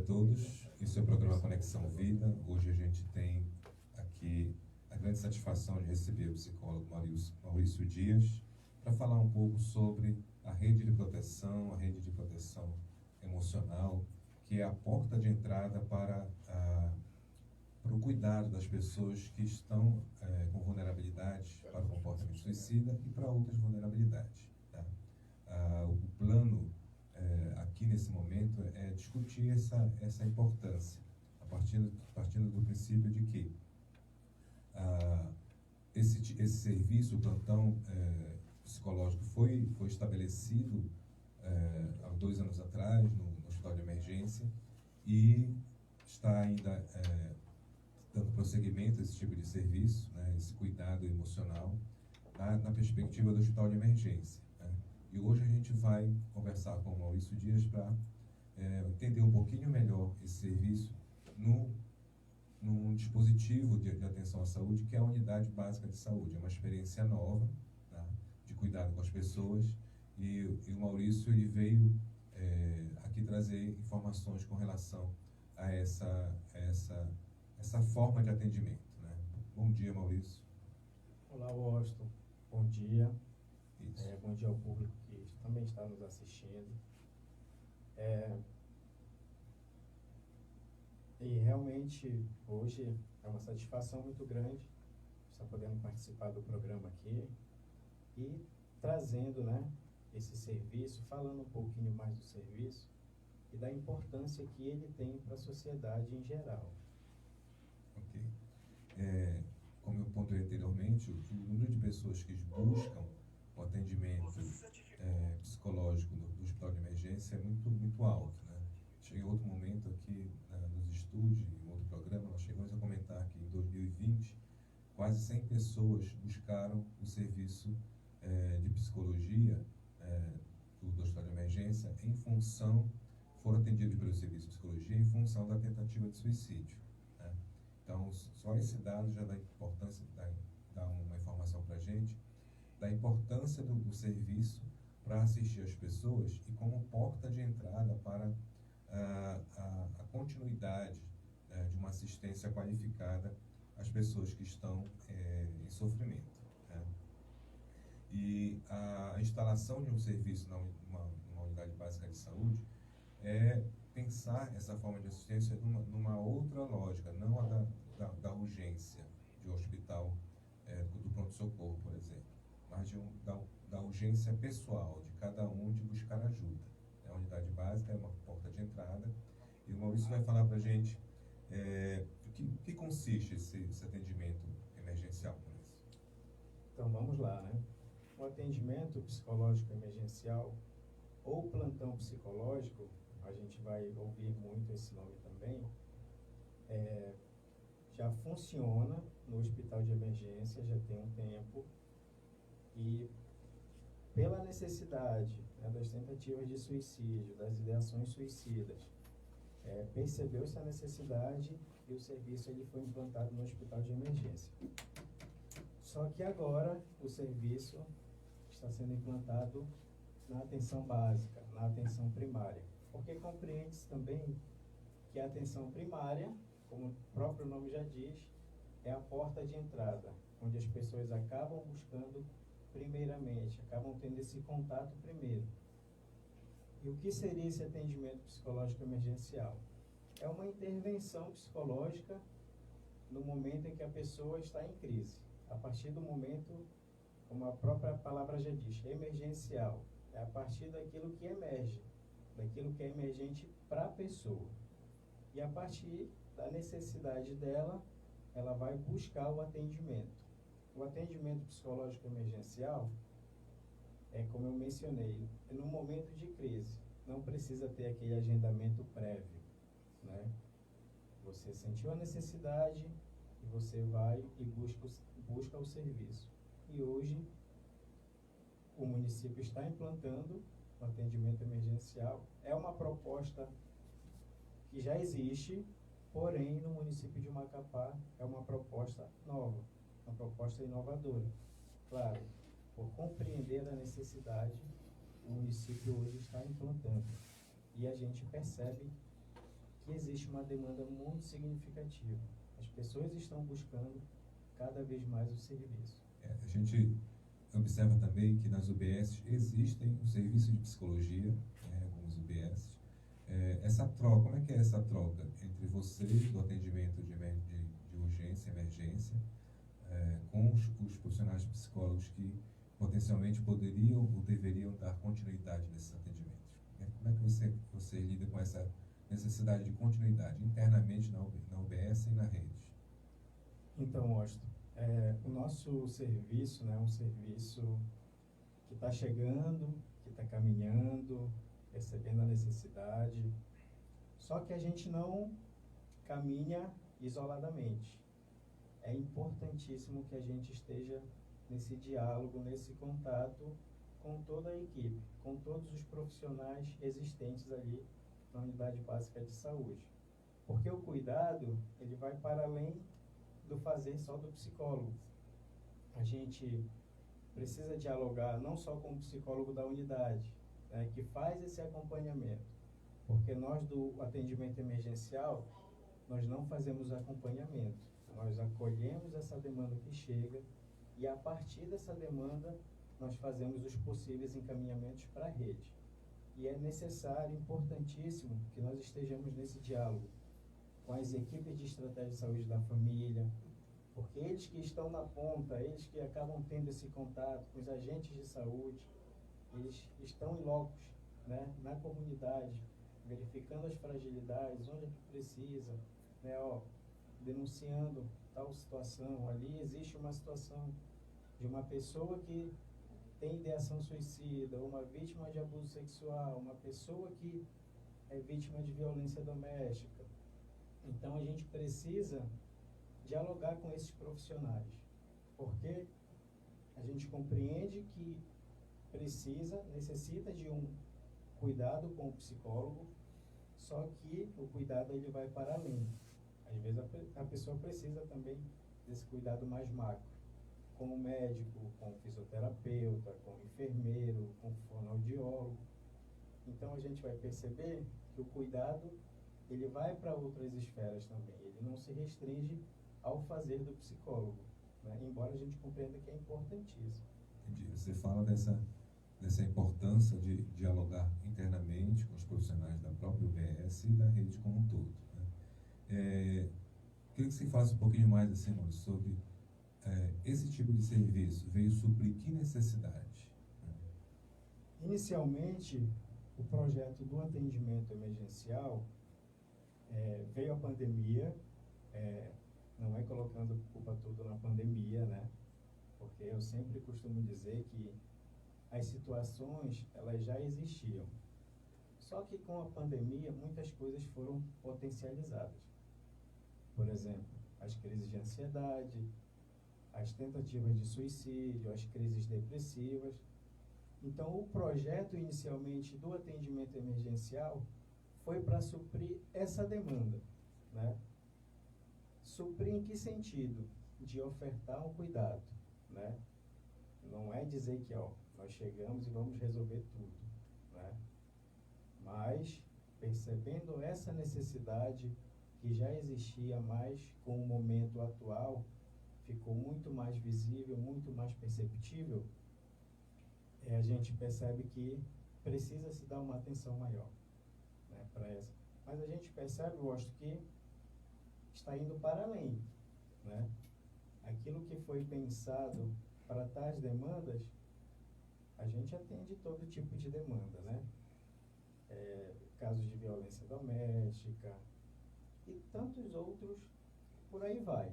a todos. Esse é o programa Conexão Vida. Hoje a gente tem aqui a grande satisfação de receber o psicólogo Maurício Dias para falar um pouco sobre a rede de proteção emocional, que é a porta de entrada para o cuidado das pessoas que estão com vulnerabilidade para o comportamento suicida e para outras vulnerabilidades. Tá? O plano aqui nesse momento é discutir essa importância, partindo do princípio de que esse serviço, o plantão psicológico, foi estabelecido há 2 anos atrás no Hospital de Emergência e está ainda dando prosseguimento a esse tipo de serviço, né, esse cuidado emocional, na perspectiva do Hospital de Emergência. Né? E hoje a gente vai conversar com o Maurício Dias para entender um pouquinho melhor esse serviço num dispositivo de atenção à saúde, que é a Unidade Básica de Saúde. É uma experiência nova, tá, de cuidado com as pessoas, e o Maurício ele veio aqui trazer informações com relação a essa forma de atendimento. Né? Bom dia, Maurício. Olá, Washington. Bom dia. Isso. Bom dia ao público que também está nos assistindo. E realmente hoje é uma satisfação muito grande estar podendo participar do programa aqui e trazendo, né, esse serviço, falando um pouquinho mais do serviço e da importância que ele tem para a sociedade em geral. Ok. Como eu pontuei anteriormente, o número de pessoas que buscam o atendimento psicológico do Hospital de Emergência é muito alto. Né? Cheguei em outro momento aqui nos estúdios, em outro programa, nós chegamos a comentar que em 2020 quase 100 pessoas buscaram o serviço de psicologia do Hospital de Emergência foram atendidos pelo serviço de psicologia em função da tentativa de suicídio. Né? Então, só esse dado já dá importância, dá uma informação para a gente da importância do serviço para assistir as pessoas e como porta de entrada para a continuidade de uma assistência qualificada às pessoas que estão em sofrimento. Né? E a instalação de um serviço numa unidade básica de saúde é pensar essa forma de assistência numa outra lógica, não a da urgência de um hospital, do pronto-socorro, por exemplo, mas da urgência pessoal de cada um de buscar ajuda. A unidade básica é uma porta de entrada e o Maurício vai falar para a gente o que consiste esse atendimento emergencial, Maurício. Então vamos lá, né? O atendimento psicológico emergencial ou plantão psicológico, a gente vai ouvir muito esse nome também, já funciona no Hospital de Emergência, já tem um tempo, e pela necessidade, né, das tentativas de suicídio, das ideações suicidas, percebeu-se a necessidade e o serviço ele foi implantado no Hospital de Emergência. Só que agora o serviço está sendo implantado na atenção básica, na atenção primária, porque compreende-se também que a atenção primária, como o próprio nome já diz, é a porta de entrada, onde as pessoas acabam buscando primeiramente, acabam tendo esse contato primeiro. E o que seria esse atendimento psicológico emergencial? É uma intervenção psicológica no momento em que a pessoa está em crise. A partir do momento, como a própria palavra já diz, emergencial. É a partir daquilo que emerge, daquilo que é emergente para a pessoa. E a partir da necessidade dela, ela vai buscar o atendimento. O atendimento psicológico emergencial como eu mencionei, no momento de crise. Não precisa ter aquele agendamento prévio, né? Você sentiu a necessidade e você vai e busca o serviço. E hoje, o município está implantando o atendimento emergencial. É uma proposta que já existe, porém, no município de Macapá, é uma proposta nova, uma proposta inovadora. Claro, por compreender a necessidade, o município hoje está implantando. E a gente percebe que existe uma demanda muito significativa. As pessoas estão buscando cada vez mais o serviço. A gente observa também que nas UBS existem os serviços de psicologia, algumas UBS. Essa troca, como é que é essa troca entre vocês do atendimento de urgência, emergência, com os profissionais psicólogos que potencialmente poderiam ou deveriam dar continuidade nesses atendimentos? Como é que você lida com essa necessidade de continuidade internamente na UBS e na rede? Então, Washington, o nosso serviço, né, é um serviço que está chegando, que está caminhando, percebendo a necessidade, só que a gente não caminha isoladamente. É importantíssimo que a gente esteja nesse diálogo, nesse contato com toda a equipe, com todos os profissionais existentes ali na unidade básica de saúde. Porque o cuidado, ele vai para além do fazer só do psicólogo. A gente precisa dialogar não só com o psicólogo da unidade, né, que faz esse acompanhamento, porque nós do atendimento emergencial, nós não fazemos acompanhamento, nós acolhemos essa demanda que chega e a partir dessa demanda nós fazemos os possíveis encaminhamentos para a rede. E é necessário, importantíssimo, que nós estejamos nesse diálogo com as equipes de estratégia de saúde da família, porque eles que estão na ponta, eles que acabam tendo esse contato com os agentes de saúde, eles estão em locos, né, na comunidade, verificando as fragilidades, onde é que precisa, né, denunciando tal situação. Ali existe uma situação de uma pessoa que tem ideação suicida, uma vítima de abuso sexual, uma pessoa que é vítima de violência doméstica. Então a gente precisa dialogar com esses profissionais, porque a gente compreende que necessita de um cuidado com o psicólogo, só que o cuidado ele vai para além. Às vezes a pessoa precisa também desse cuidado mais macro, com o médico, com o fisioterapeuta, com o enfermeiro, com o fonoaudiólogo. Então a gente vai perceber que o cuidado ele vai para outras esferas também, ele não se restringe ao fazer do psicólogo, né? Embora a gente compreenda que é importantíssimo. Entendi. Você fala dessa importância de dialogar internamente com os profissionais da própria UBS e da rede como um todo, né? Queria que você falasse um pouquinho mais assim, Maurício, sobre esse tipo de serviço veio suprir que necessidade? Inicialmente, o projeto do atendimento emergencial veio a pandemia, não é colocando culpa tudo na pandemia, né? Porque eu sempre costumo dizer que as situações, elas já existiam. Só que com a pandemia, muitas coisas foram potencializadas. Por exemplo, as crises de ansiedade, as tentativas de suicídio, as crises depressivas. Então, o projeto inicialmente do atendimento emergencial foi para suprir essa demanda, né? Suprir em que sentido? De ofertar um cuidado, né? Não é dizer que, nós chegamos e vamos resolver tudo, né? Mas, percebendo essa necessidade que já existia, mas com o momento atual, ficou muito mais visível, muito mais perceptível, a gente percebe que precisa se dar uma atenção maior, né, para essa. Mas a gente percebe, eu acho que está indo para além, né? Aquilo que foi pensado para tais demandas, a gente atende todo tipo de demanda, né? Casos de violência doméstica e tantos outros, por aí vai.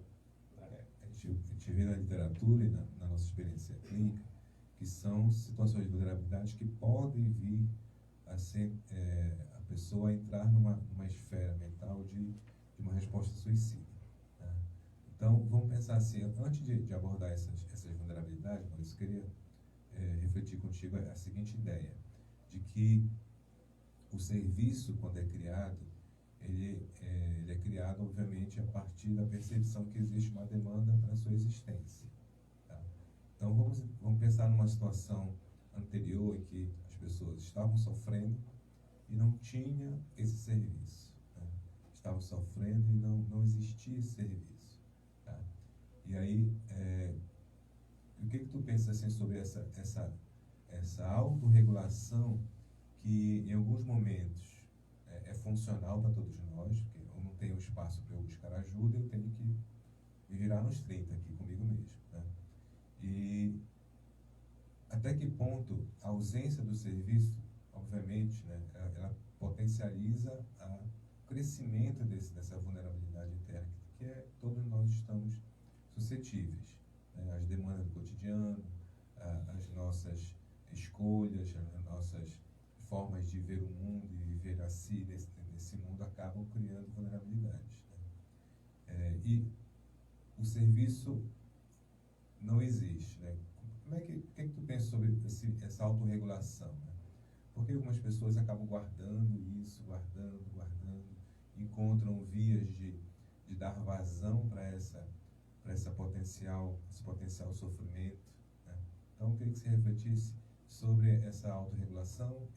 Né? A gente vê na literatura e na nossa experiência clínica que são situações de vulnerabilidade que podem vir a ser a pessoa entrar numa esfera mental de uma resposta suicida, né? Então, vamos pensar assim, antes de abordar essas vulnerabilidades, eu queria refletir contigo a seguinte ideia, de que o serviço, quando é criado, ele é criado, obviamente, a partir da percepção que existe uma demanda para a sua existência. Tá? Então, vamos pensar numa situação anterior em que as pessoas estavam sofrendo e não tinha esse serviço, né? estavam sofrendo e não existia esse serviço. Tá? E aí, o que tu pensa assim, sobre essa autorregulação que em alguns momentos é funcional para todos nós, porque eu não tenho espaço para eu buscar ajuda, eu tenho que me virar nos 30 aqui comigo mesmo. Né? E até que ponto a ausência do serviço, obviamente, né, ela potencializa o crescimento dessa vulnerabilidade interna, que todos nós estamos suscetíveis, né, às demandas do cotidiano, às nossas escolhas, as nossas formas de ver o mundo e viver a si nesse mundo acabam criando vulnerabilidades. Né? E o serviço não existe, né? O que tu pensa sobre essa autorregulação? Né? Por que algumas pessoas acabam guardando isso, guardando, encontram vias de dar vazão para esse potencial sofrimento? Né? Então, eu queria que você refletisse sobre essa autorregulação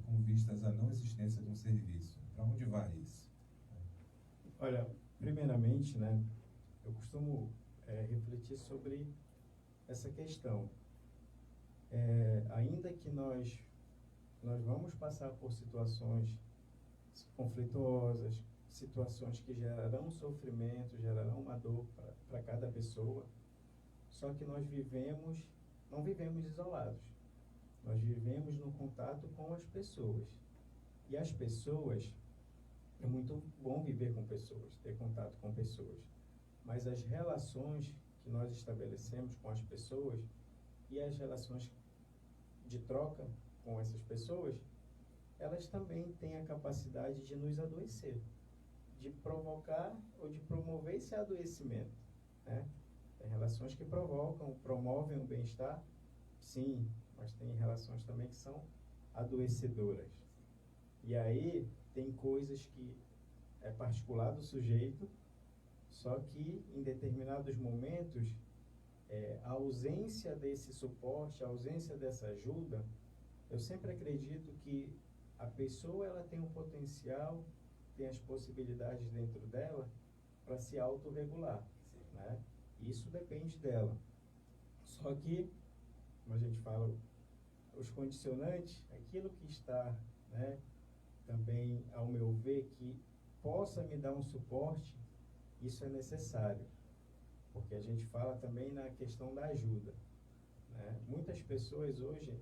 com vistas à não existência de um serviço. Para onde vai isso? Olha, primeiramente, né, eu costumo refletir sobre essa questão. Ainda que nós vamos passar por situações conflituosas, situações que gerarão sofrimento, gerarão uma dor para cada pessoa, só que nós não vivemos isolados. Nós vivemos no contato com as pessoas. E as pessoas, é muito bom viver com pessoas, ter contato com pessoas. Mas as relações que nós estabelecemos com as pessoas e as relações de troca com essas pessoas, elas também têm a capacidade de nos adoecer, de provocar ou de promover esse adoecimento. Né? Tem relações que promovem o bem-estar, sim, mas tem relações também que são adoecedoras. E aí tem coisas que é particular do sujeito, só que em determinados momentos a ausência desse suporte, a ausência dessa ajuda, eu sempre acredito que a pessoa ela tem um potencial, tem as possibilidades dentro dela para se autorregular, né? Isso depende dela. Só que, como a gente fala, os condicionantes, aquilo que está, né, também, ao meu ver, que possa me dar um suporte, isso é necessário. Porque a gente fala também na questão da ajuda. Né? Muitas pessoas hoje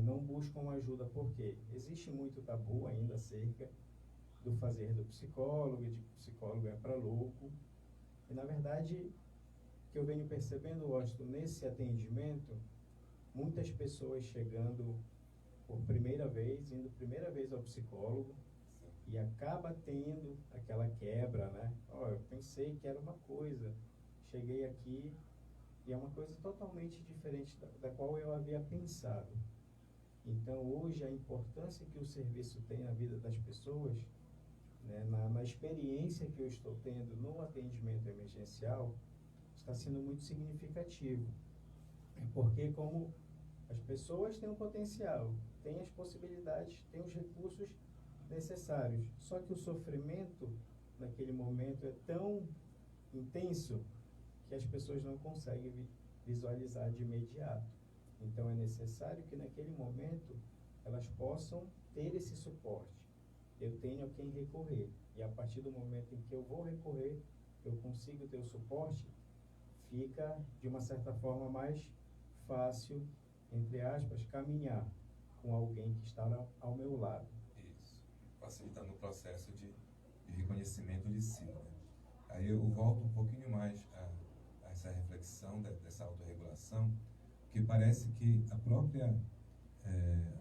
não buscam ajuda porque existe muito tabu ainda acerca do fazer do psicólogo, de que psicólogo é para louco. E, na verdade, o que eu venho percebendo, Washington, nesse atendimento, muitas pessoas chegando por primeira vez, indo primeira vez ao psicólogo, e acaba tendo aquela quebra, né? Eu pensei que era uma coisa, cheguei aqui e é uma coisa totalmente diferente da qual eu havia pensado. Então, hoje, a importância que o serviço tem na vida das pessoas, né, na experiência que eu estou tendo no atendimento emergencial, está sendo muito significativo. Porque como as pessoas têm um potencial, têm as possibilidades, têm os recursos necessários, só que o sofrimento naquele momento é tão intenso que as pessoas não conseguem visualizar de imediato. Então é necessário que naquele momento elas possam ter esse suporte. Eu tenho a quem recorrer, e a partir do momento em que eu vou recorrer, eu consigo ter o suporte, fica de uma certa forma mais fácil, entre aspas, caminhar com alguém que está ao meu lado. Isso, facilitando o processo de reconhecimento de si. Né? Aí eu volto um pouquinho mais a essa reflexão dessa autorregulação, que parece que o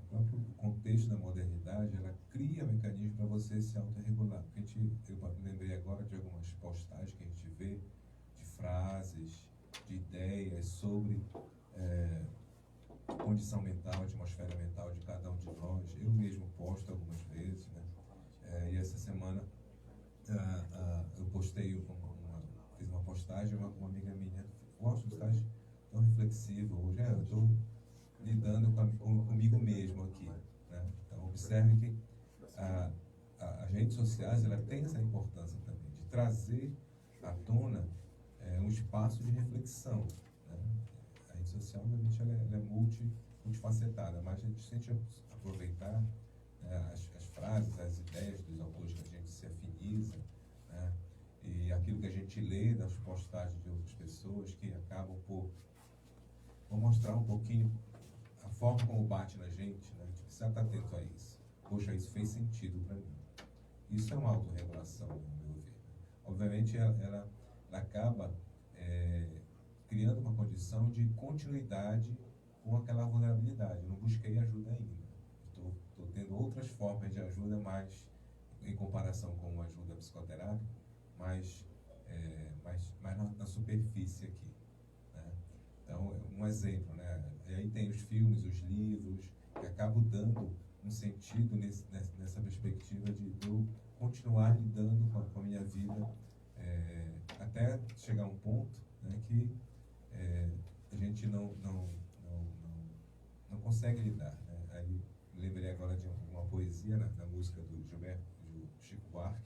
próprio contexto da modernidade, ela cria mecanismos para você se autorregular. Porque eu lembrei agora de algumas postagens que a gente vê, de frases, de ideias sobre condição mental, atmosfera mental de cada um de nós. Eu mesmo posto algumas vezes, né? E essa semana eu postei fiz uma postagem, uma amiga minha, Washington, tu estás tão reflexivo hoje. Eu estou lidando comigo mesmo aqui. Né? Então, observe que as redes sociais, ela tem essa importância também, de trazer à tona um espaço de reflexão, né? A rede social, obviamente, ela é multifacetada, mas a gente sente aproveitar, né, as frases, as ideias dos autores que a gente se afiniza, né, e aquilo que a gente lê das postagens de outras pessoas que acabam por mostrar um pouquinho a forma como bate na gente, né? A gente precisa estar atento a isso. Poxa, isso fez sentido para mim. Isso é uma autorregulação, no meu ver. Obviamente, ela acaba criando uma condição de continuidade com aquela vulnerabilidade. Eu não busquei ajuda ainda. Estou tendo outras formas de ajuda, mas em comparação com uma ajuda psicoterápica, mais na superfície aqui, né? Então, um exemplo, né? E aí tem os filmes, os livros, que acabam dando um sentido nessa perspectiva de eu continuar lidando com a minha vida, até chegar a um ponto, né, que a gente não consegue lidar, né? Aí lembrei agora de uma poesia na música do Chico Buarque,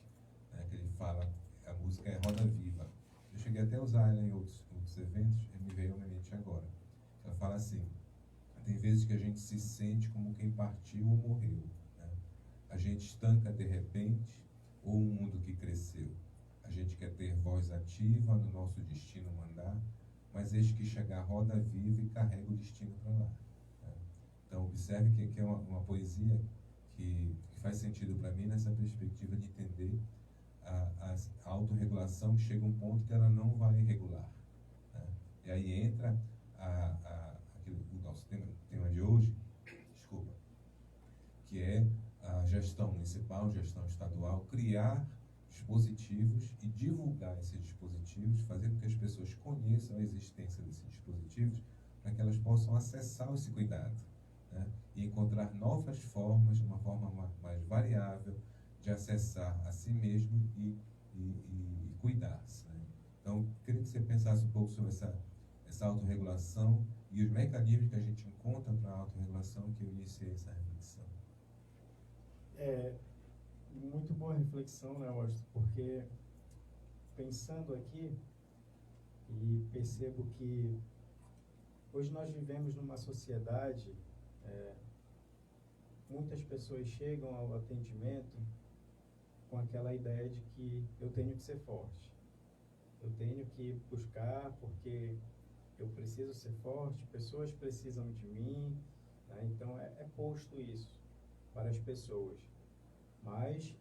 né, que ele fala, a música é Roda Viva. Eu cheguei até a usar ela em outros eventos, e me veio à mente agora. Ela fala assim: tem vezes que a gente se sente como quem partiu ou morreu, né? A gente estanca de repente, ou um mundo que cresceu. A gente quer ter voz ativa no nosso destino mandar, mas eis que chega a roda viva e carrega o destino para lá, né? Então, observe que é uma poesia que faz sentido para mim nessa perspectiva de entender a autorregulação, que chega a um ponto que ela não vai regular, né? E aí entra o nosso tema de hoje, desculpa, que é a gestão municipal, gestão estadual, criar dispositivos e divulgar esses dispositivos, fazer com que as pessoas conheçam a existência desses dispositivos, para que elas possam acessar esse cuidado, né? E encontrar novas formas, uma forma mais variável de acessar a si mesmo e cuidar-se, né? Então, queria que você pensasse um pouco sobre essa autorregulação e os mecanismos que a gente encontra para a autorregulação, que eu iniciei essa reflexão. Muito boa reflexão, né, Austin? Porque pensando aqui, e percebo que hoje nós vivemos numa sociedade, muitas pessoas chegam ao atendimento com aquela ideia de que eu tenho que ser forte, eu tenho que buscar porque eu preciso ser forte, pessoas precisam de mim, né? Então é posto isso para as pessoas, mas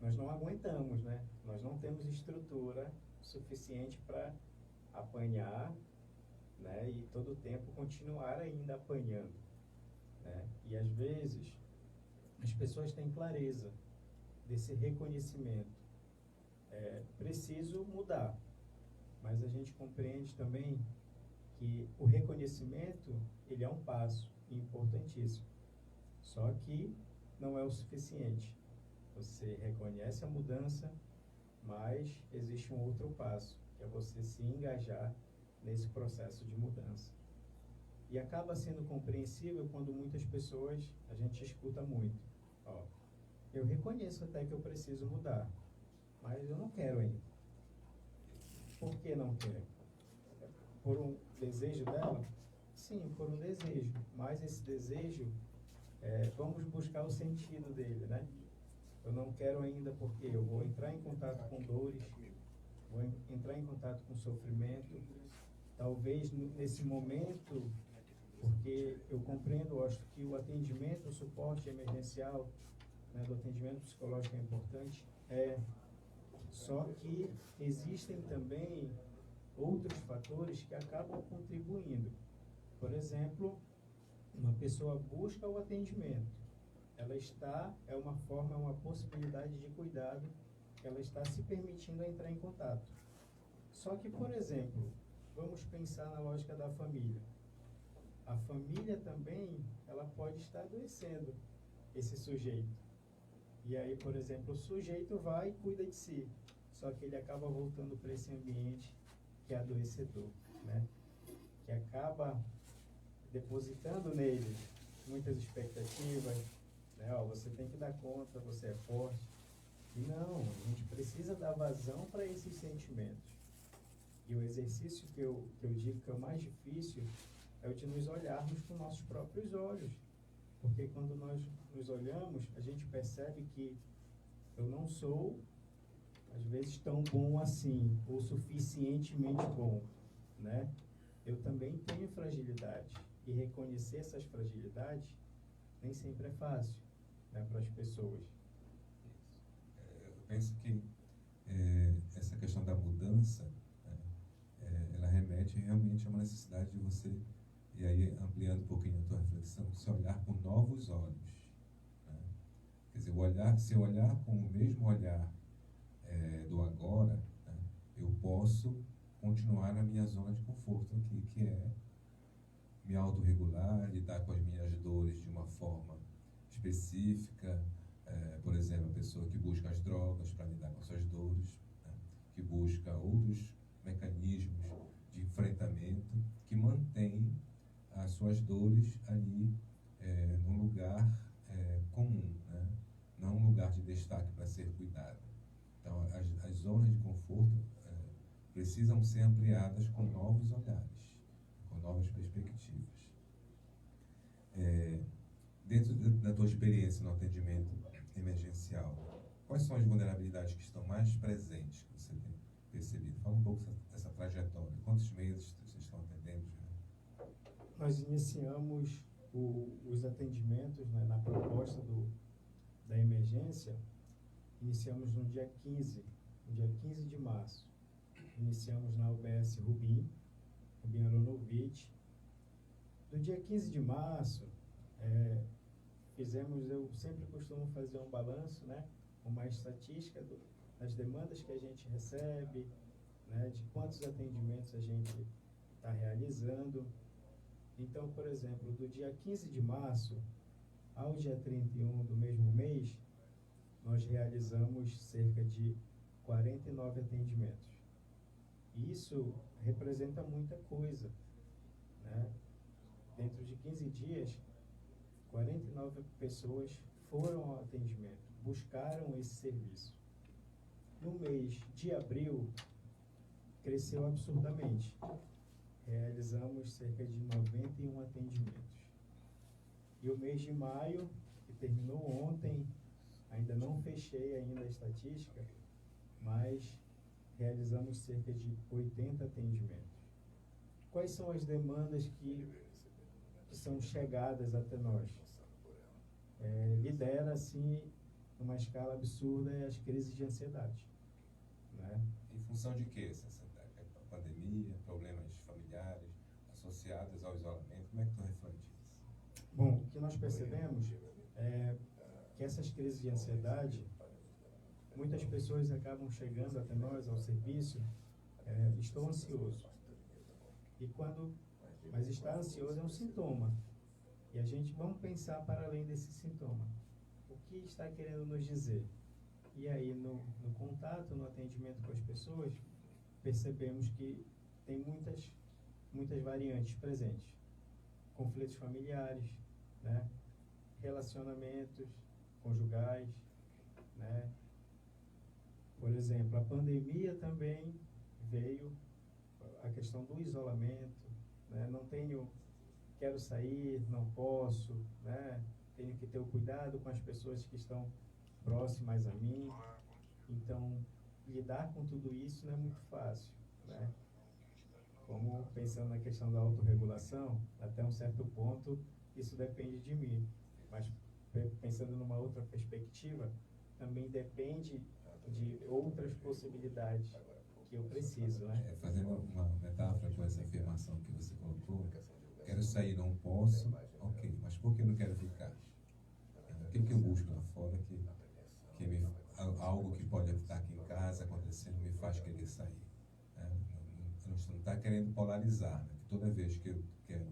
nós não aguentamos, né? Nós não temos estrutura suficiente para apanhar, né? E todo o tempo continuar ainda apanhando, né? E às vezes as pessoas têm clareza desse reconhecimento. Preciso mudar, mas a gente compreende também que o reconhecimento, ele é um passo importantíssimo, só que não é o suficiente. Você reconhece a mudança, mas existe um outro passo, que é você se engajar nesse processo de mudança. E acaba sendo compreensível quando muitas pessoas, a gente escuta muito, eu reconheço até que eu preciso mudar, mas eu não quero ainda. Por que não quer? Por um desejo dela? Sim, por um desejo. Mas esse desejo, vamos buscar o sentido dele, né? Eu não quero ainda porque eu vou entrar em contato com dores, vou entrar em contato com sofrimento. Talvez nesse momento, porque eu compreendo, acho que o atendimento, o suporte emergencial, né, do atendimento psicológico é importante, só que existem também outros fatores que acabam contribuindo. Por exemplo, uma pessoa busca o atendimento, é uma forma, é uma possibilidade de cuidado, ela está se permitindo entrar em contato. Só que, por exemplo, vamos pensar na lógica da família. A família também, ela pode estar adoecendo esse sujeito. E aí, por exemplo, o sujeito vai e cuida de si, só que ele acaba voltando para esse ambiente que é adoecedor, né? Que acaba depositando nele muitas expectativas, né? Ó, você tem que dar conta, você é forte. E não, a gente precisa dar vazão para esses sentimentos. E o exercício que eu digo que é o mais difícil é o de nos olharmos com nossos próprios olhos. Porque quando nós nos olhamos, a gente percebe que eu não sou, às vezes, tão bom assim, ou suficientemente bom, né? Eu também tenho fragilidade. E reconhecer essas fragilidades nem sempre é fácil, né, para as pessoas. Eu penso que essa questão da mudança, né, ela remete realmente a uma necessidade de você, e aí ampliando um pouquinho a tua reflexão, se olhar com novos olhos. Né? Quer dizer, se eu olhar com o mesmo olhar do agora, né, eu posso continuar na minha zona de conforto aqui, que é me autorregular, lidar com as minhas dores de uma forma específica. Por exemplo, a pessoa que busca as drogas para lidar com suas dores, né, que busca outros mecanismos de enfrentamento, que mantém as suas dores ali num lugar comum, né, não um lugar de destaque para ser cuidado. Então, as zonas de conforto precisam ser ampliadas com novos olhares, com novas perspectivas. Dentro da tua experiência no atendimento emergencial, quais são as vulnerabilidades que estão mais presentes que você tem percebido? Fala um pouco dessa trajetória. Quantos meses vocês estão atendendo já? Nós iniciamos os atendimentos, né, na proposta da emergência, iniciamos no dia 15 de março. Iniciamos na UBS Rubim Aronovitch. No dia 15 de março, eu sempre costumo fazer um balanço, né, uma estatística das demandas que a gente recebe, né, de quantos atendimentos a gente está realizando. Então, por exemplo, do dia 15 de março ao dia 31 do mesmo mês, nós realizamos cerca de 49 atendimentos. E isso representa muita coisa, né? Dentro de 15 dias, 49 pessoas foram ao atendimento, buscaram esse serviço. No mês de abril, cresceu absurdamente. Realizamos cerca de 91 atendimentos. E o mês de maio, que terminou ontem, ainda não fechei ainda a estatística, mas realizamos cerca de 80 atendimentos. Quais são as demandas que são chegadas até nós? Lidera, assim, numa escala absurda, as crises de ansiedade, né? Em função de quê essa ansiedade? A pandemia, problemas familiares associados ao isolamento? Como é que tu reflete isso? Bom, o que nós percebemos é que essas crises de ansiedade, muitas pessoas acabam chegando até nós, ao serviço, estou ansioso. Mas estar ansioso é um sintoma. E a gente, vamos pensar para além desse sintoma. O que está querendo nos dizer? E aí, no contato, no atendimento com as pessoas, percebemos que tem muitas variantes presentes. Conflitos familiares, né? Relacionamentos conjugais, né? Por exemplo, a pandemia também veio, a questão do isolamento, né? Quero sair, não posso, né? Tenho que ter o cuidado com as pessoas que estão próximas a mim. Então, lidar com tudo isso não é muito fácil, né? Como pensando na questão da autorregulação, até um certo ponto, isso depende de mim. Mas pensando numa outra perspectiva, também depende de outras possibilidades que eu preciso, né? Fazendo uma metáfora com essa afirmação que você colocou, quero sair, não posso, ok, mas por que não quero ficar? O que eu busco lá fora algo que pode estar aqui em casa acontecendo me faz querer sair? Não está querendo polarizar, né? Toda vez que eu quero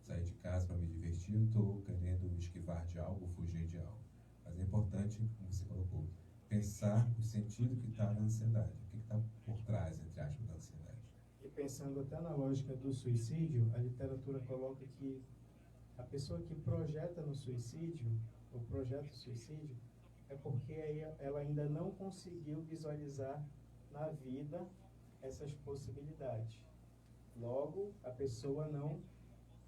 sair de casa para me divertir, eu estou querendo me esquivar de algo, fugir de algo. Mas é importante, como você colocou, pensar o sentido que está na ansiedade, o que está por trás, entre aspas, da ansiedade. E pensando até na lógica do suicídio, a literatura coloca que a pessoa que projeta no suicídio, o projeto suicídio, é porque aí ela ainda não conseguiu visualizar na vida essas possibilidades. Logo, a pessoa não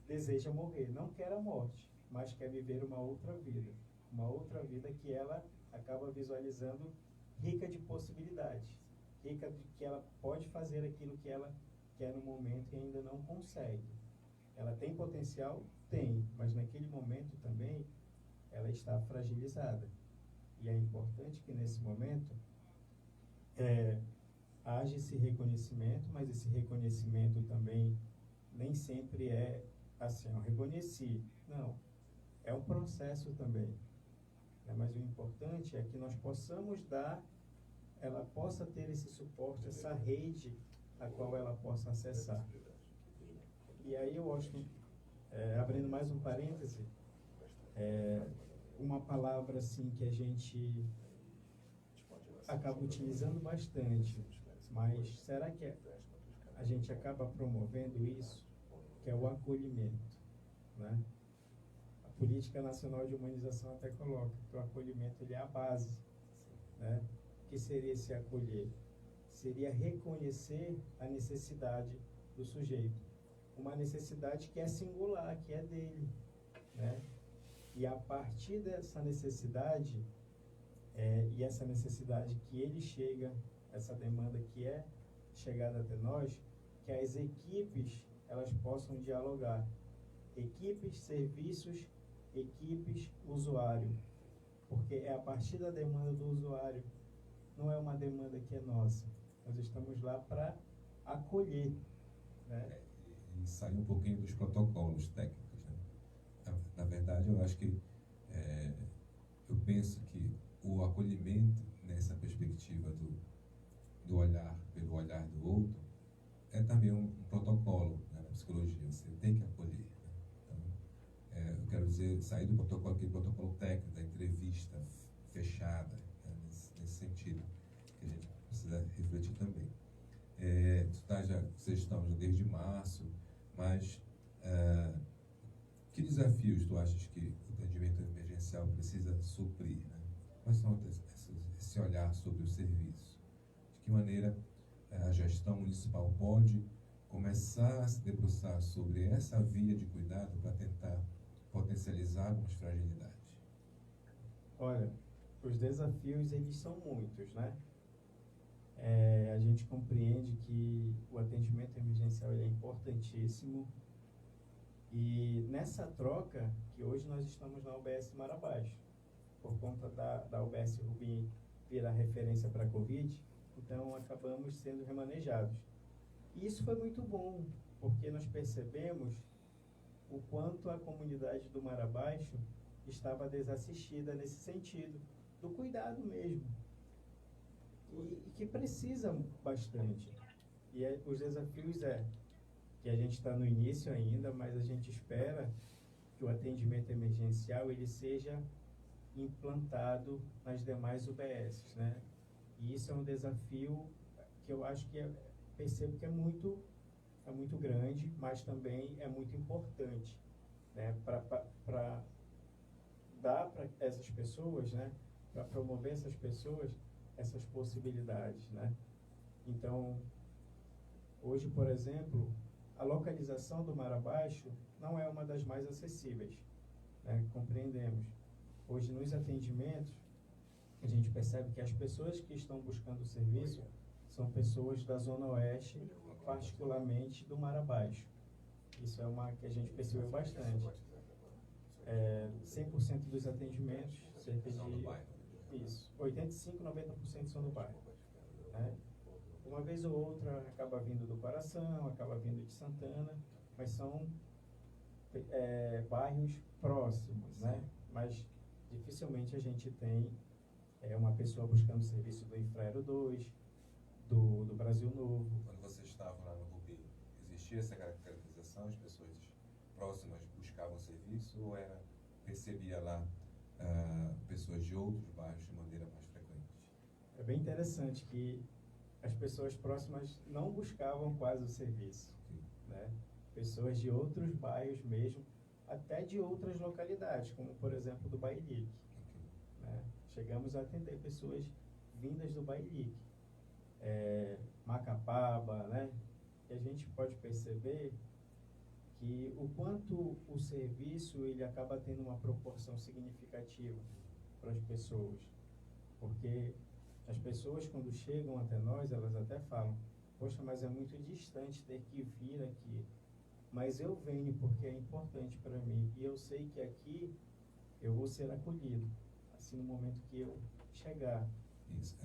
deseja morrer, não quer a morte, mas quer viver uma outra vida que ela acaba visualizando rica de possibilidades, rica de que ela pode fazer aquilo que ela quer no momento e ainda não consegue. Ela tem potencial? Tem, mas naquele momento também ela está fragilizada. E é importante que nesse momento haja esse reconhecimento, mas esse reconhecimento também nem sempre é assim, eu reconheci. Não, é um processo também. Mas o importante é que nós possamos ela possa ter esse suporte, essa rede a qual ela possa acessar. E aí eu acho, abrindo mais um parêntese, uma palavra assim que a gente acaba utilizando bastante, mas será que a gente acaba promovendo isso, que é o acolhimento, né? A Política Nacional de Humanização até coloca que o acolhimento ele é a base, né? O que seria esse acolher? Seria reconhecer a necessidade do sujeito, uma necessidade que é singular, que é dele, né? E a partir dessa necessidade, e essa necessidade que ele chega, essa demanda que é chegada até nós, que as equipes elas possam dialogar. Equipes, serviços, equipes, usuário. Porque é a partir da demanda do usuário, não é uma demanda que é nossa. Nós estamos lá para acolher, né? E sair um pouquinho dos protocolos técnicos, né? Na verdade, eu acho que eu penso que o acolhimento nessa perspectiva do olhar pelo olhar do outro é também um protocolo, né, na psicologia. Você tem que acolher, né? Então, eu quero dizer, sair do protocolo, aquele protocolo técnico, da entrevista fechada, né, nesse sentido, que a gente precisa refletir também. Vocês estão já desde março, mas que desafios tu achas que o atendimento emergencial precisa suprir, né? Quais são esse olhar sobre o serviço? De que maneira a gestão municipal pode começar a se debruçar sobre essa via de cuidado para tentar potencializar algumas fragilidades? Olha, os desafios eles são muitos, né? A gente compreende que o atendimento emergencial ele é importantíssimo e nessa troca que hoje nós estamos na UBS Marabás, por conta da UBS Rubim virar referência para a Covid, então acabamos sendo remanejados. E isso foi muito bom, porque nós percebemos o quanto a comunidade do Mar Abaixo estava desassistida nesse sentido, do cuidado mesmo, e que precisa bastante. E os desafios que a gente está no início ainda, mas a gente espera que o atendimento emergencial ele seja implantado nas demais UBSs, né? E isso é um desafio que eu acho que percebo que é muito grande, mas também é muito importante, né? Para dar para essas pessoas, né? Para promover essas pessoas, essas possibilidades, né? Então, hoje, por exemplo, a localização do Mar Abaixo não é uma das mais acessíveis, né? Compreendemos. Hoje, nos atendimentos, a gente percebe que as pessoas que estão buscando o serviço são pessoas da Zona Oeste, particularmente do Mar Abaixo. Isso é uma que a gente percebeu bastante. 100% dos atendimentos, cerca de 85, 90% são do bairro, né? Uma vez ou outra acaba vindo do Coração, acaba vindo de Santana, mas são bairros próximos, né? Mas dificilmente a gente tem uma pessoa buscando serviço do Infraero 2, do Brasil Novo. Quando vocês estavam lá no Rubi, existia essa caracterização? As pessoas próximas buscavam serviço ou percebia lá pessoas de outros bairros de maneira mais frequente? É bem interessante que as pessoas próximas não buscavam quase o serviço, né? Pessoas de outros bairros mesmo até de outras localidades, como por exemplo do Bailique, né? Chegamos a atender pessoas vindas do Bailique, Macapaba, né? E a gente pode perceber que o quanto o serviço ele acaba tendo uma proporção significativa para as pessoas, porque as pessoas quando chegam até nós, elas até falam, poxa, mas é muito distante ter que vir aqui, mas eu venho porque é importante para mim, e eu sei que aqui eu vou ser acolhido, assim, no momento que eu chegar. Isso.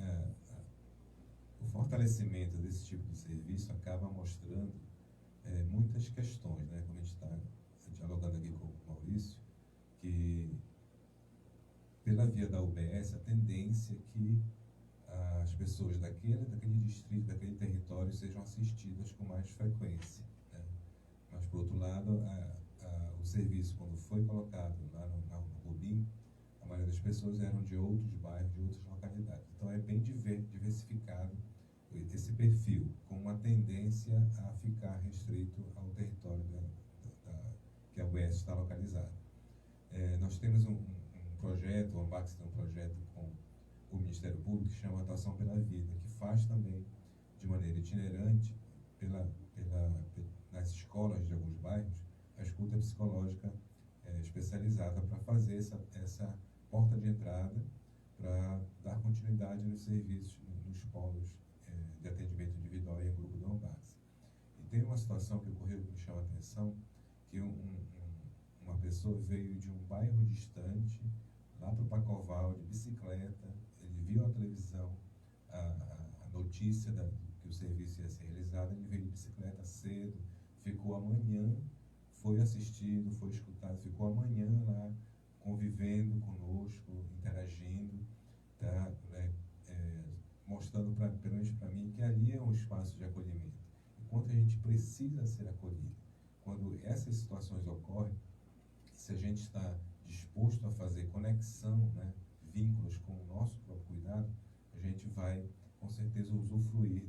O fortalecimento desse tipo de serviço acaba mostrando muitas questões, né? Como a gente está dialogando aqui com o Maurício, que pela via da UBS, a tendência é que as pessoas daquele distrito, daquele território sejam assistidas com mais frequência, né? Mas, por outro lado, o serviço, quando foi colocado lá no Rubim, a maioria das pessoas eram de outros bairros, de outras localidades. Então, é bem diversificado esse perfil, com uma tendência a ficar restrito ao território que a UES está localizada. Nós temos um projeto, o AMBAX tem um projeto com o Ministério Público que chama Atuação pela Vida, que faz também de maneira itinerante nas escolas de alguns bairros a escuta psicológica especializada para fazer essa porta de entrada para dar continuidade nos serviços, nos polos de atendimento individual e em grupo do AMBAX. E tem uma situação que ocorreu que me chama a atenção, que uma pessoa veio de um bairro distante, lá para o Pacoval, de bicicleta, ele viu na televisão a notícia que o serviço ia ser realizado, ele veio de bicicleta cedo, ficou amanhã, foi assistido, foi escutado, ficou amanhã lá, convivendo conosco, interagindo, tá, né, mostrando, pelo menos para mim, que ali é um espaço de acolhimento. Enquanto a gente precisa ser acolhido, quando essas situações ocorrem, se a gente está disposto a fazer conexão, né, vínculos com o nosso próprio cuidado, a gente vai, com certeza, usufruir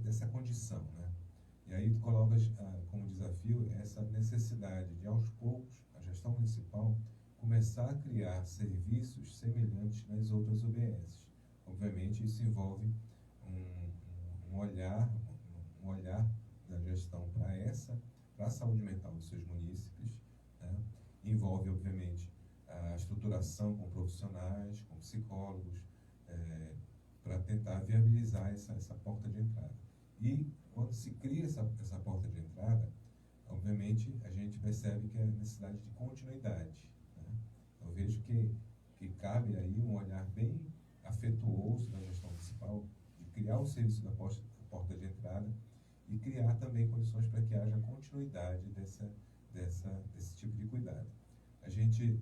dessa condição, né? E aí tu colocas como desafio essa necessidade de, aos poucos, a gestão municipal começar a criar serviços semelhantes nas outras UBSs. Obviamente, isso envolve um olhar da gestão para a saúde mental dos seus munícipes, né? Envolve, obviamente, a estruturação com profissionais, com psicólogos, para tentar viabilizar essa porta de entrada. E quando se cria essa porta de entrada, obviamente a gente percebe que é necessidade de continuidade, né? Eu vejo que cabe aí um olhar bem afetuoso da gestão municipal de criar o serviço da porta de entrada e criar também condições para que haja continuidade desse tipo de cuidado. A gente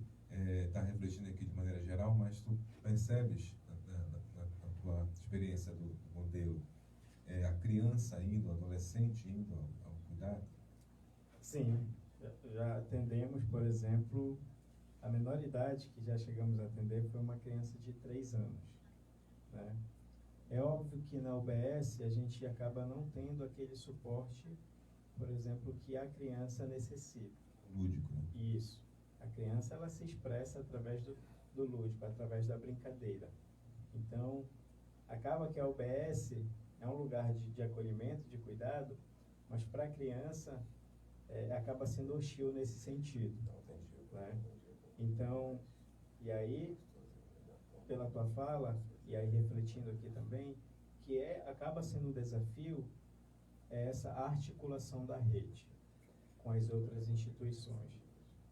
está refletindo aqui de maneira geral, mas tu percebes na tua experiência do modelo a criança indo, o adolescente indo ao cuidado? Sim, já atendemos, por exemplo, a menor idade que já chegamos a atender foi uma criança de 3 anos, né? É óbvio que na UBS a gente acaba não tendo aquele suporte, por exemplo, que a criança necessita. Lúdico, né? Isso. A criança, ela se expressa através do lúdico, através da brincadeira. Então, acaba que a UBS é um lugar de acolhimento, de cuidado, mas para a criança acaba sendo hostil nesse sentido, né? Então, e aí, pela tua fala, e aí refletindo aqui também, que acaba sendo um desafio essa articulação da rede com as outras instituições.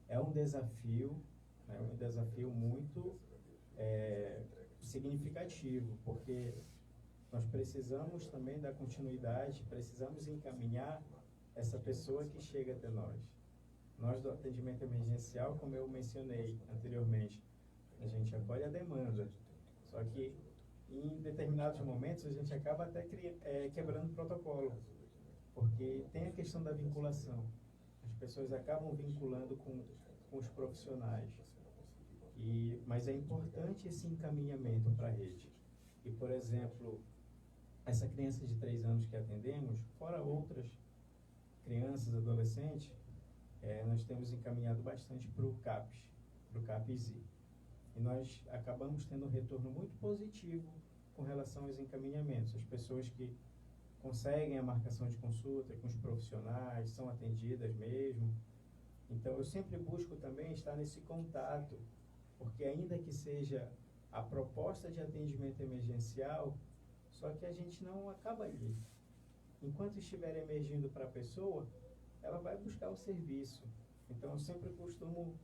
É um desafio, né, um desafio muito significativo, porque nós precisamos também dar continuidade, precisamos encaminhar essa pessoa que chega até nós. Nós do atendimento emergencial, como eu mencionei anteriormente, a gente acolhe a demanda, só que em determinados momentos a gente acaba até quebrando o protocolo, porque tem a questão da vinculação. As pessoas acabam vinculando com os profissionais. Mas é importante esse encaminhamento para a rede. E, por exemplo, essa criança de 3 anos que atendemos, fora outras crianças, adolescentes, nós temos encaminhado bastante para o CAPS, para o CAPS-I. E nós acabamos tendo um retorno muito positivo com relação aos encaminhamentos. As pessoas que conseguem a marcação de consulta com os profissionais, são atendidas mesmo. Então, eu sempre busco também estar nesse contato, porque ainda que seja a proposta de atendimento emergencial, só que a gente não acaba ali. Enquanto estiver emergindo para a pessoa, ela vai buscar o serviço. Então, eu sempre costumo,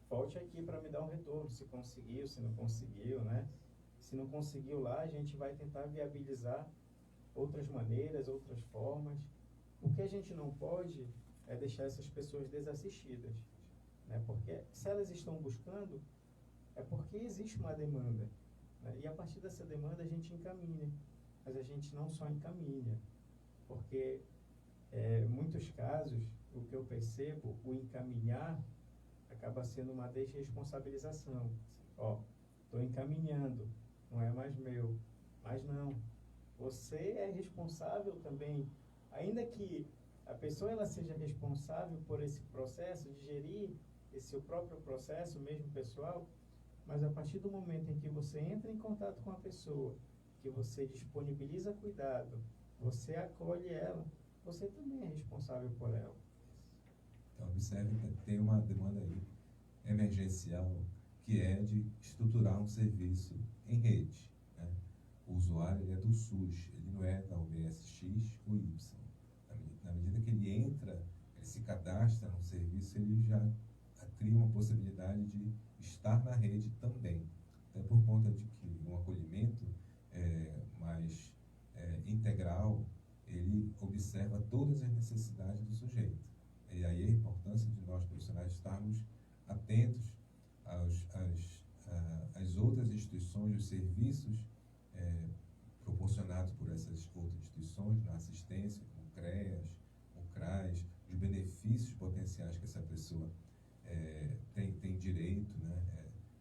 volte aqui para me dar um retorno, se conseguiu, se não conseguiu, né? Se não conseguiu lá, a gente vai tentar viabilizar outras maneiras, outras formas. O que a gente não pode é deixar essas pessoas desassistidas, né? Porque se elas estão buscando, é porque existe uma demanda, né? E a partir dessa demanda a gente encaminha, mas a gente não só encaminha, porque em muitos casos, o que eu percebo, o encaminhar acaba sendo uma desresponsabilização. Estou encaminhando, não é mais meu. Mas não, você é responsável também, ainda que a pessoa ela seja responsável por esse processo, de gerir esse seu próprio processo, mesmo pessoal, mas a partir do momento em que você entra em contato com a pessoa, que você disponibiliza cuidado, você acolhe ela, você também é responsável por ela. Então, observe que tem uma demanda aí emergencial que é de estruturar um serviço em rede, né? O usuário ele é do SUS, ele não é da UBS X ou Y. Na medida que ele entra, ele se cadastra no serviço, ele já cria uma possibilidade de estar na rede também. Até por conta de que um acolhimento mais integral, ele observa todas as necessidades do sujeito. E aí a importância de nós profissionais estarmos atentos às outras instituições, os serviços proporcionados por essas outras instituições, na assistência, como o CREAS, o CRAS, os benefícios potenciais que essa pessoa tem direito, né?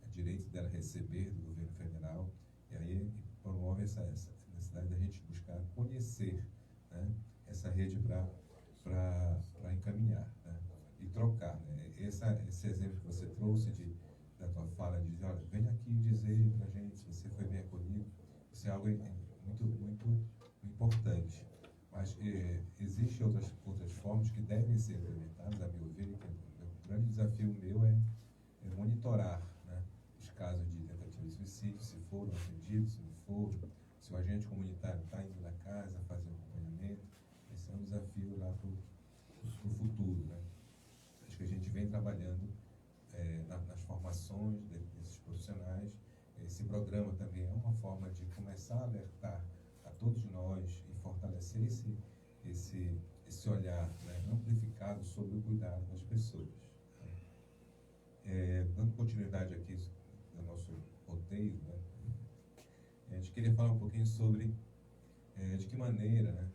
É direito dela receber do governo federal, e aí promove essa necessidade da gente buscar conhecer, né, essa rede para encaminhar, né, e trocar, né? Esse exemplo que você trouxe da tua fala, de olha, venha aqui dizer para a gente se você foi bem acolhido, isso é algo muito, muito importante. Mas existem outras formas que devem ser implementadas, a meu ver, que o grande desafio meu é monitorar, né, os casos de tentativa de suicídio, se foram atendidos, se não foram, se o agente comunitário está indo na casa fazer um acompanhamento. Esse é um desafio lá para o futuro, né? Acho que a gente vem trabalhando nas formações desses profissionais. Esse programa também é uma forma de começar a alertar a todos nós e fortalecer esse olhar, né, amplificado sobre o cuidado das pessoas. Dando continuidade aqui no nosso roteiro, né, a gente queria falar um pouquinho sobre de que maneira, né,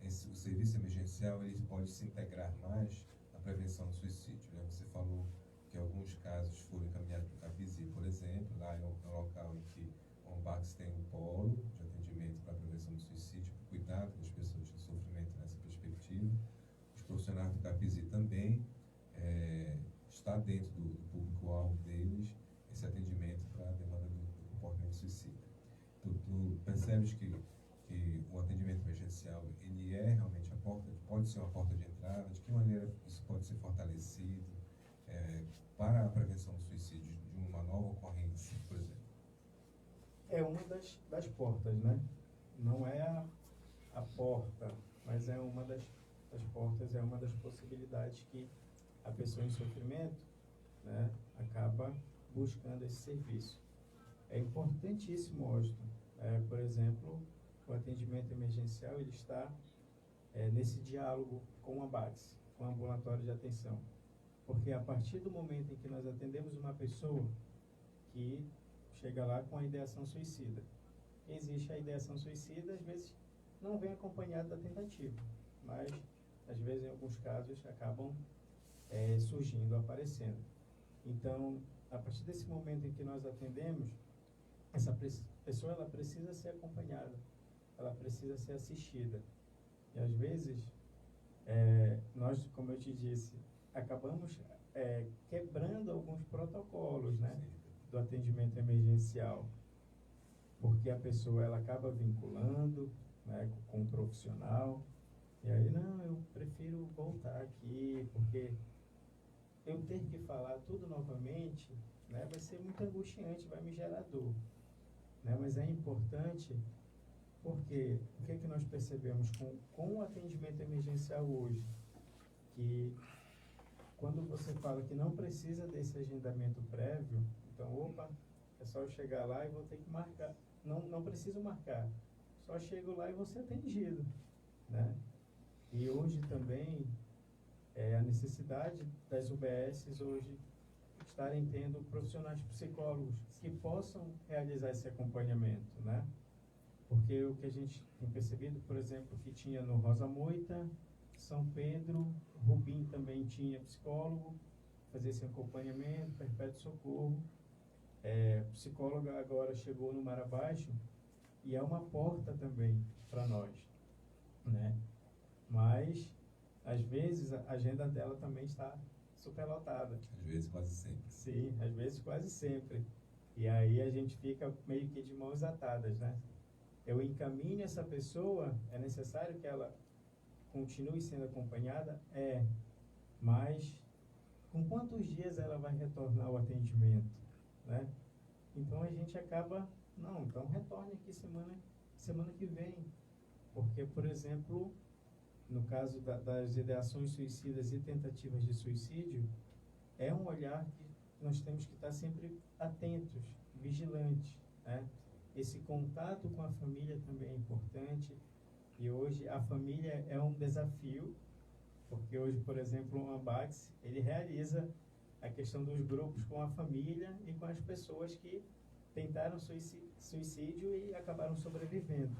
o serviço emergencial ele pode se integrar mais na prevenção do suicídio, né? Você falou que alguns casos foram encaminhados para o CAPS-I, por exemplo, lá é um local em que o Ambax tem um polo de atendimento para a prevenção do suicídio, para o cuidado das pessoas em sofrimento nessa perspectiva. Os profissionais do CAPS-I também está dentro do público-alvo deles esse atendimento para a demanda do comportamento suicida. Tu percebes que o atendimento emergencial ele é realmente pode ser uma porta de entrada? De que maneira isso pode ser fortalecido para a prevenção do suicídio, de uma nova ocorrência, por exemplo? É uma das portas, né? Não é a porta, mas é uma das portas, é uma das possibilidades que a pessoa em sofrimento, né, acaba buscando esse serviço. É importantíssimo, Austin, por exemplo, o atendimento emergencial ele está nesse diálogo com a BACS, com o ambulatório de atenção. Porque a partir do momento em que nós atendemos uma pessoa que chega lá com a ideação suicida, existe a ideação suicida, às vezes não vem acompanhada da tentativa, mas às vezes em alguns casos acabam surgindo, aparecendo. Então, a partir desse momento em que nós atendemos, essa pessoa ela precisa ser acompanhada, ela precisa ser assistida. E às vezes, nós, como eu te disse, acabamos quebrando alguns protocolos, né, do atendimento emergencial, porque a pessoa ela acaba vinculando, né, com um profissional, e aí, não, eu prefiro voltar aqui, porque eu ter que falar tudo novamente, né, vai ser muito angustiante, vai me gerar dor, né, mas é importante, porque o que é que nós percebemos com o atendimento emergencial hoje? Que quando você fala que não precisa desse agendamento prévio, então, opa, é só eu chegar lá e vou ter que marcar. Não preciso marcar, só chego lá e vou ser atendido, né? E hoje também, a necessidade das UBSs hoje estarem tendo profissionais psicólogos que possam realizar esse acompanhamento, né? Porque o que a gente tem percebido, por exemplo, que tinha no Rosa Moita, São Pedro, Rubim também tinha psicólogo, fazia esse acompanhamento, Perpétuo Socorro. Psicóloga agora chegou no Mar Abaixo e é uma porta também para nós, né? Mas, às vezes, a agenda dela também está superlotada. Às vezes, quase sempre. Sim, às vezes, quase sempre. E aí a gente fica meio que de mãos atadas, né? Eu encaminho essa pessoa, é necessário que ela continue sendo acompanhada? Mas com quantos dias ela vai retornar ao atendimento, né? Então a gente acaba, não, então retorne aqui semana que vem. Porque, por exemplo, no caso das ideações suicidas e tentativas de suicídio, é um olhar que nós temos que estar sempre atentos, vigilantes, né? Esse contato com a família também é importante, e hoje a família é um desafio, porque hoje, por exemplo, o Ambax, ele realiza a questão dos grupos com a família e com as pessoas que tentaram suicídio e acabaram sobrevivendo.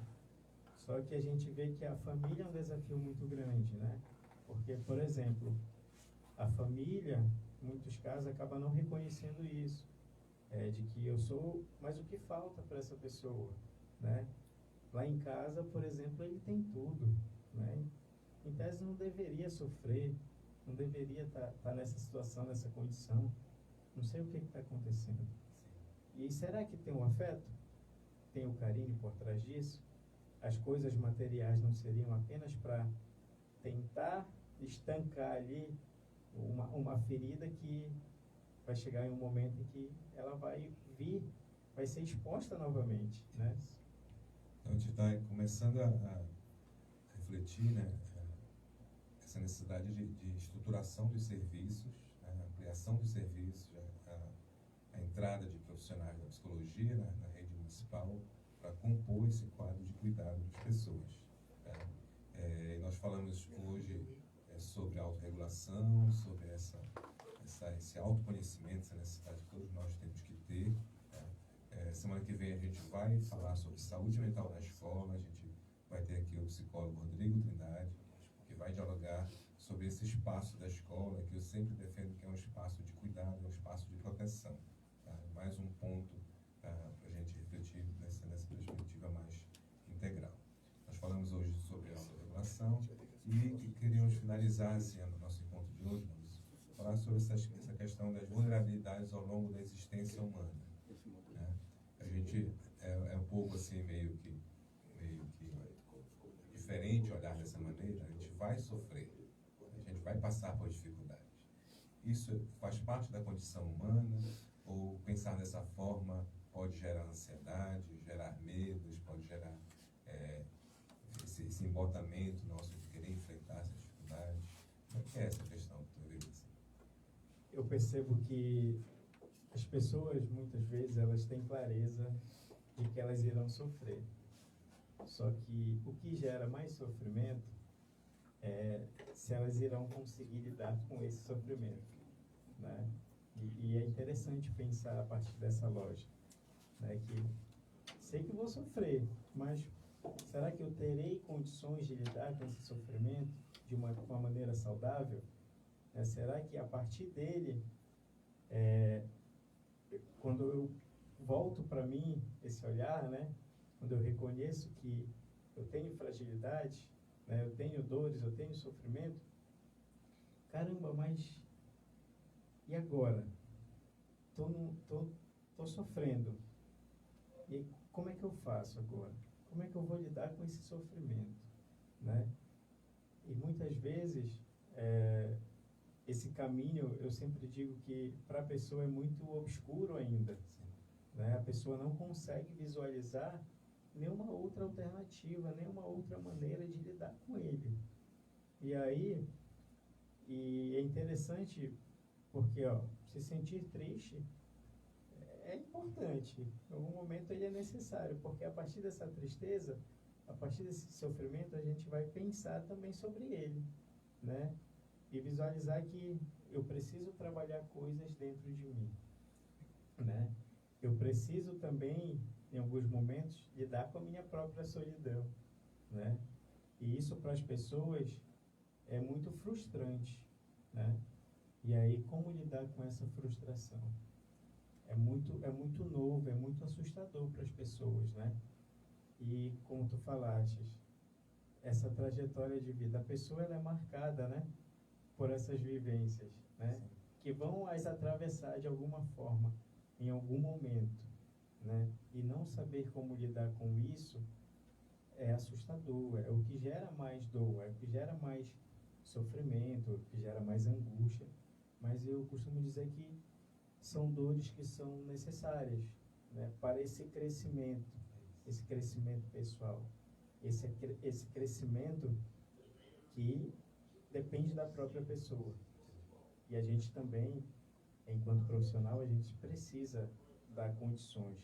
Só que a gente vê que a família é um desafio muito grande, né? Porque, por exemplo, a família, em muitos casos, acaba não reconhecendo isso. De que eu sou, mas o que falta para essa pessoa, né? Lá em casa, por exemplo, ele tem tudo, né? Em tese não deveria sofrer, não deveria estar nessa situação, nessa condição. Não sei o que está acontecendo. E será que tem um afeto? Tem o carinho por trás disso? As coisas materiais não seriam apenas para tentar estancar ali uma ferida que vai chegar em um momento em que ela vai ser exposta novamente, né? Então, a gente está começando a refletir, né, essa necessidade de estruturação dos serviços, né, a ampliação dos serviços, a entrada de profissionais da psicologia na rede municipal para compor esse quadro de cuidado das pessoas, né? E nós falamos hoje sobre autorregulação, sobre esse autoconhecimento, essa necessidade que todos nós temos que ter, né? Semana que vem a gente vai falar sobre saúde mental na escola. A gente vai ter aqui o psicólogo Rodrigo Trindade, que vai dialogar sobre esse espaço da escola, que eu sempre defendo que é um espaço de cuidado, é um espaço de proteção, tá? Mais um ponto para a gente refletir nessa perspectiva mais integral. Nós falamos hoje sobre a autorregulação e queríamos finalizar assim, o nosso encontro de hoje, falar sobre essa questão das vulnerabilidades ao longo da existência humana, né? A gente é um pouco assim meio que diferente olhar dessa maneira. A gente vai sofrer, a gente vai passar por dificuldades. Isso faz parte da condição humana, ou pensar dessa forma pode gerar ansiedade, gerar medos, pode gerar esse embotamento nosso de querer enfrentar essas dificuldades? Como é que é essa questão que tu vês? Eu percebo que as pessoas, muitas vezes, elas têm clareza de que elas irão sofrer. Só que o que gera mais sofrimento é se elas irão conseguir lidar com esse sofrimento, né? E é interessante pensar a partir dessa lógica, né? Que sei que vou sofrer, mas será que eu terei condições de lidar com esse sofrimento de uma maneira saudável? Será que a partir dele, quando eu volto para mim esse olhar, né? Quando eu reconheço que eu tenho fragilidade, né? Eu tenho dores, eu tenho sofrimento. Caramba, mas e agora? Tô sofrendo. E como é que eu faço agora? Como é que eu vou lidar com esse sofrimento, né? E muitas vezes, esse caminho, eu sempre digo que para a pessoa é muito obscuro ainda, né? A pessoa não consegue visualizar nenhuma outra alternativa, nenhuma outra maneira de lidar com ele. E aí, é interessante porque, se sentir triste é importante. Em algum momento ele é necessário, porque a partir dessa tristeza, a partir desse sofrimento, a gente vai pensar também sobre ele, né? E visualizar que eu preciso trabalhar coisas dentro de mim, né? Eu preciso também, em alguns momentos, lidar com a minha própria solidão, né? E isso para as pessoas é muito frustrante, né? E aí, como lidar com essa frustração? É muito novo, é muito assustador para as pessoas, né? E como tu falaste, essa trajetória de vida, a pessoa ela é marcada, né, por essas vivências, né, que vão as atravessar de alguma forma, em algum momento, né? E não saber como lidar com isso é assustador, é o que gera mais dor, é o que gera mais sofrimento, é o que gera mais angústia. Mas eu costumo dizer que são dores que são necessárias, né, para esse crescimento pessoal, esse crescimento que depende da própria pessoa. E a gente também, enquanto profissional, a gente precisa dar condições,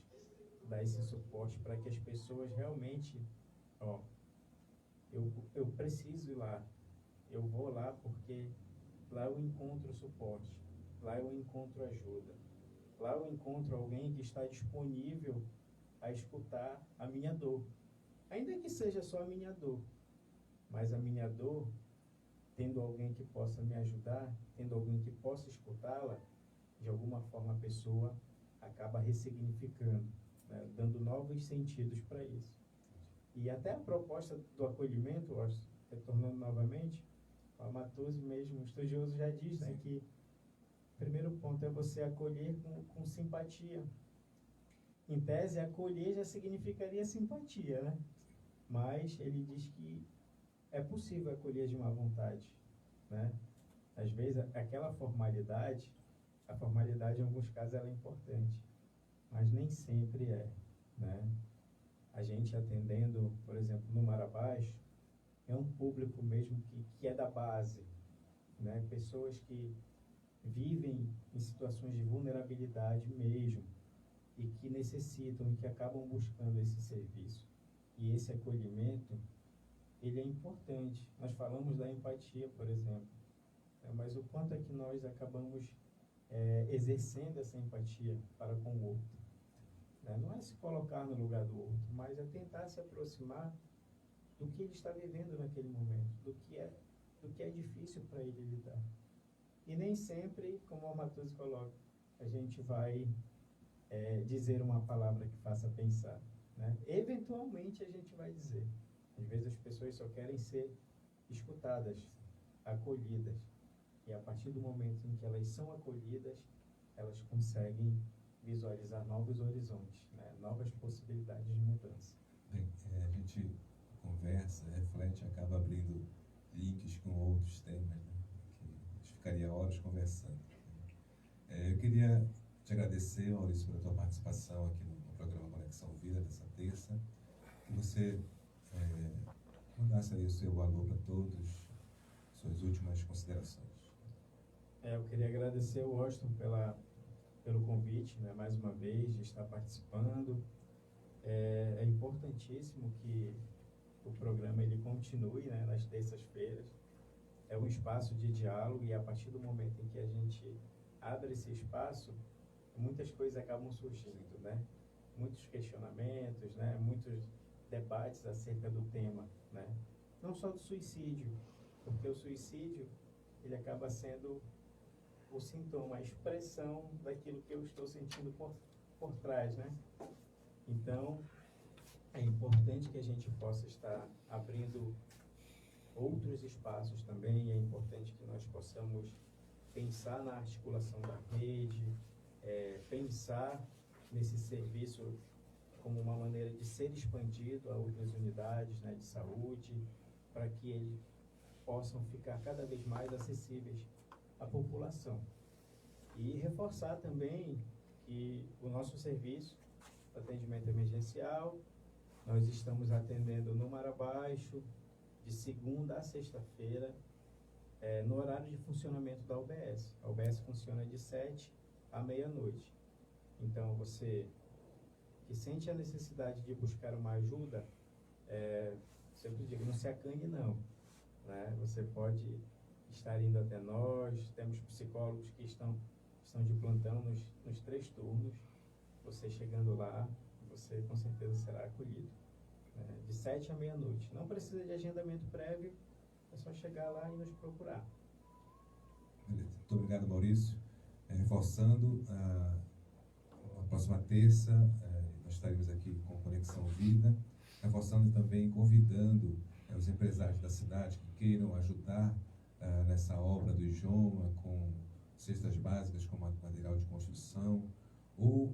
dar esse suporte para que as pessoas realmente, eu preciso ir lá, eu vou lá porque lá eu encontro suporte, lá eu encontro ajuda, lá eu encontro alguém que está disponível a escutar a minha dor. Ainda que seja só a minha dor, mas a minha dor, tendo alguém que possa me ajudar, tendo alguém que possa escutá-la, de alguma forma a pessoa acaba ressignificando, né, dando novos sentidos para isso. E até a proposta do acolhimento, retornando novamente, o Amatuzzi mesmo, o estudioso já diz, né, que o primeiro ponto é você acolher com simpatia. Em tese, acolher já significaria simpatia, né? Mas ele diz que é possível acolher de má vontade, né? Às vezes, aquela formalidade, a formalidade em alguns casos ela é importante, mas nem sempre é, né? A gente atendendo, por exemplo, no Marabás, é um público mesmo que é da base, né? Pessoas que vivem em situações de vulnerabilidade mesmo, e que necessitam e que acabam buscando esse serviço. E esse acolhimento, ele é importante. Nós falamos da empatia, por exemplo, mas o quanto é que nós acabamos exercendo essa empatia para com o outro, né? Não é se colocar no lugar do outro, mas é tentar se aproximar do que ele está vivendo naquele momento, do que é difícil para ele lidar. E nem sempre, como o Amatuzzi coloca, a gente vai dizer uma palavra que faça pensar, né? Eventualmente a gente vai dizer. Às vezes as pessoas só querem ser escutadas, acolhidas. E a partir do momento em que elas são acolhidas, elas conseguem visualizar novos horizontes, né? Novas possibilidades de mudança. Bem, a gente conversa, reflete, acaba abrindo links com outros temas, né? Que a gente ficaria horas conversando. Eu queria te agradecer, Maurício, pela tua participação aqui no programa Conexão Vida dessa terça. Que você mandasse aí o seu alô para todos, suas últimas considerações. Eu queria agradecer o Washington pelo convite, né, mais uma vez, de estar participando. É importantíssimo que o programa ele continue, né, nas terças-feiras. É um espaço de diálogo e a partir do momento em que a gente abre esse espaço, muitas coisas acabam surgindo, né? Muitos questionamentos, né? Muitos debates acerca do tema, né? Não só do suicídio, porque o suicídio ele acaba sendo o sintoma, a expressão daquilo que eu estou sentindo por trás, né? Então, é importante que a gente possa estar abrindo outros espaços também. É importante que nós possamos pensar na articulação da rede, pensar nesse serviço como uma maneira de ser expandido a outras unidades, né, de saúde, para que eles possam ficar cada vez mais acessíveis à população. E reforçar também que o nosso serviço, atendimento emergencial, nós estamos atendendo no Mar Abaixo, de segunda a sexta-feira, no horário de funcionamento da UBS. A UBS funciona de 7 à meia-noite. Então, você que sente a necessidade de buscar uma ajuda, sempre digo, não se acanhe não, né? Você pode estar indo até nós, temos psicólogos que estão de plantão nos 3 turnos. Você chegando lá, você com certeza será acolhido, né? De 7 à meia-noite. Não precisa de agendamento prévio, é só chegar lá e nos procurar. Beleza. Muito obrigado, Maurício. Reforçando, a próxima terça, nós estaremos aqui com Conexão Vida, reforçando também, convidando os empresários da cidade que queiram ajudar nessa obra do IJOMA, com cestas básicas como material de construção, ou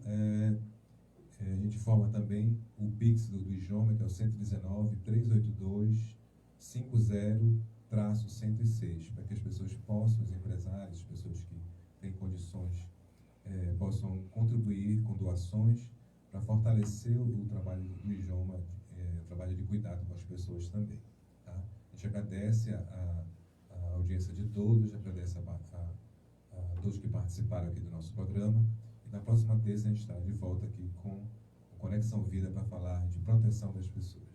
a gente forma também o Pix do IJOMA, que é o 119-382-50-106, para que as pessoas possam, os empresários, as pessoas que têm condições, possam contribuir com doações para fortalecer o trabalho do IJOMA, o trabalho de cuidado com as pessoas também. Tá? A gente agradece a audiência de todos, agradece a todos que participaram aqui do nosso programa. E na próxima terça a gente está de volta aqui com o Conexão Vida para falar de proteção das pessoas.